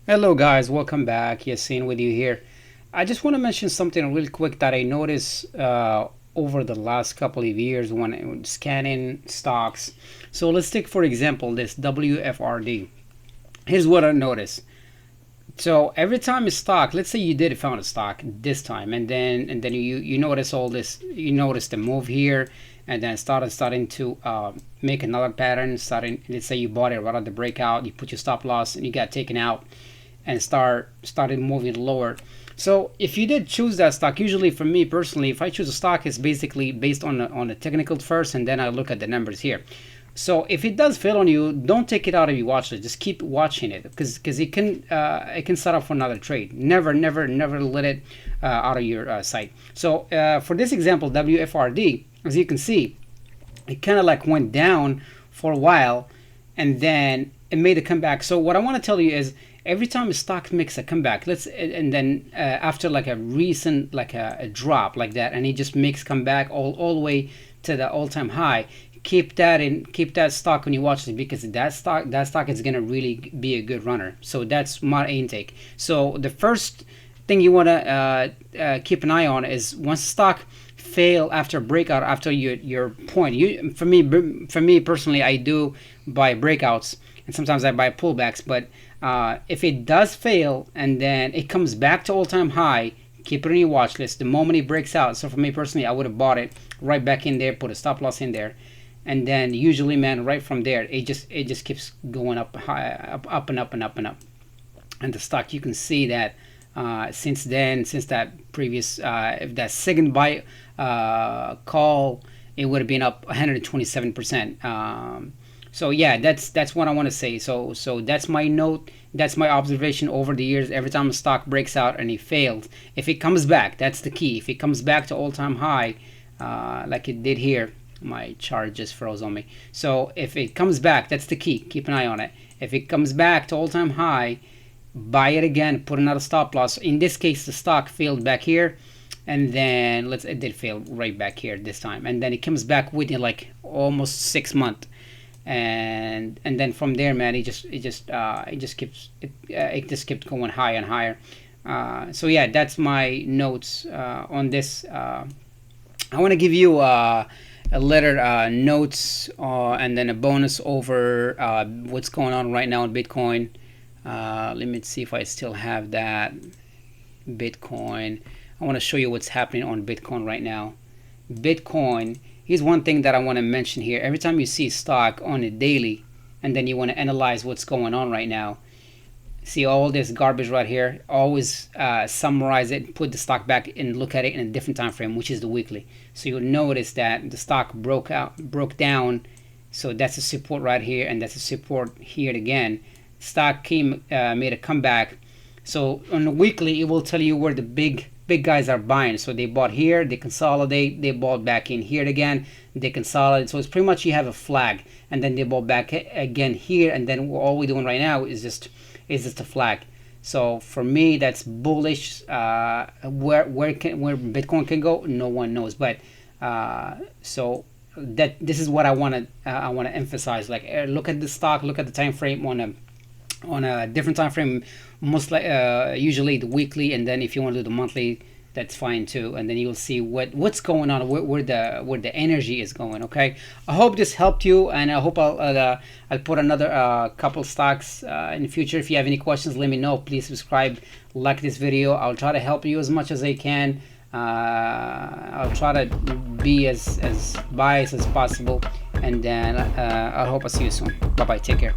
Hello guys, welcome back. Yassine with you here. I just want to mention something real quick that I noticed over the last couple of years when scanning stocks. So let's take for example this WFRD. Here's what I noticed. So every time a stock, let's say you did found a stock this time, and then you notice all this, you notice the move here, and then starting to make another pattern. Starting, let's say you bought it right at the breakout, you put your stop loss, and you got taken out, and started moving lower. So if you did choose that stock, usually for me personally, if I choose a stock, it's basically based on the technical first, and then I look at the numbers here. So if it does fail on you, don't take it out of your watch list. Just keep watching it because it can set up for another trade. Never let it out of your sight. So for this example, WFRD, as you can see, it kind of like went down for a while, and then it made a comeback. So what I want to tell you is every time a stock makes a comeback, and then after like a recent like a drop like that, and it just makes comeback all the way to the all-time high, keep that stock when you watch it, because that stock is gonna really be a good runner. So that's my intake. So the first thing you want to keep an eye on is once stock fail after breakout, after your point. For me personally, I do buy breakouts, and sometimes I buy pullbacks. But if it does fail and then it comes back to all-time high, keep it on your watch list the moment it breaks out. So for me personally, I would have bought it right back in there, put a stop loss in there, and then usually, man, right from there, it just keeps going up high, up and up and up and up. And the stock, you can see that since then, since that previous if that second buy call, it would have been up 127%. So yeah, that's what I want to say. So that's my note. That's my observation over the years. Every time a stock breaks out and it fails, if it comes back, that's the key. If it comes back to all-time high, like it did here, my chart just froze on me. So if it comes back, that's the key. Keep an eye on it. If it comes back to all-time high, buy it again. Put another stop loss. In this case, the stock failed back here, and then it did fail right back here this time, and then it comes back within like almost 6 months. And then from there, man, it just kept going higher and higher. So yeah, that's my notes on this. I want to give you a letter notes and then a bonus over what's going on right now in Bitcoin. Let me see if I still have that. Bitcoin. I want to show you what's happening on Bitcoin right now. Bitcoin. Here's one thing that I want to mention here. Every time you see stock on a daily, and then you want to analyze what's going on right now, see all this garbage right here, always summarize it, put the stock back and look at it in a different time frame, which is the weekly. So you'll notice that the stock broke down. So that's a support right here, and that's a support here again. Stock made a comeback. So on the weekly, it will tell you where the big guys are buying. So they bought here, they consolidate, they bought back in here again, they consolidate. So it's pretty much you have a flag, and then they bought back again here, and then all we're doing right now is just a flag. So for me, that's bullish. Where Bitcoin can go, no one knows. But so that this is what I want to emphasize. Like look at the stock, look at the time frame on a different time frame, most like usually the weekly, and then if you want to do the monthly, that's fine too. And then you'll see what's going on, where the energy is going. Okay, I hope this helped you, and I hope I'll put another couple stocks in the future. If you have any questions, let me know. Please subscribe, like this video. I'll try to help you as much as I can. I'll try to be as biased as possible, and then I hope I see you soon. Bye bye. Take care.